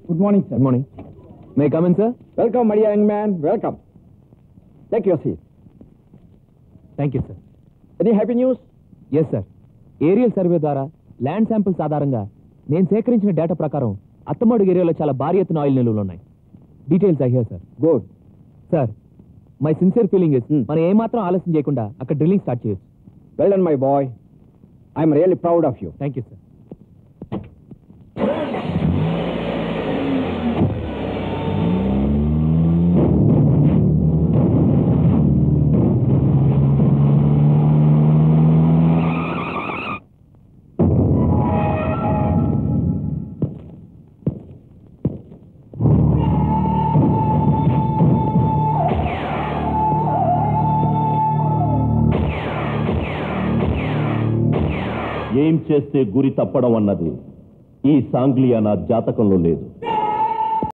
Good morning, sir. Good morning. May I come in, sir? Welcome, my dear young man. Welcome. Take your seat. Thank you, sir. Any happy news? Yes, sir. Aerial survey ద్వారా land samples ఆధారంగా నేను సేకరించిన data ప్రకారం అత్తమడుగు ఏరియాలో చాలా భారీ ఎత్తున oil నిల్వలు ఉన్నాయి. Details I here, sir. Good. Sir, my sincere feeling is మనం ఏమాత్రం ఆలస్యం చేయకుండా అక్కడ డ్రిల్లింగ్ స్టార్ట్ చేయొచ్చు. Well done, my boy. I'm really proud of you. Thank you, sir. ఏం చేస్తే గురి తప్పడం అన్నది ఈ సాంగ్లియా నా జాతకంలో లేదు.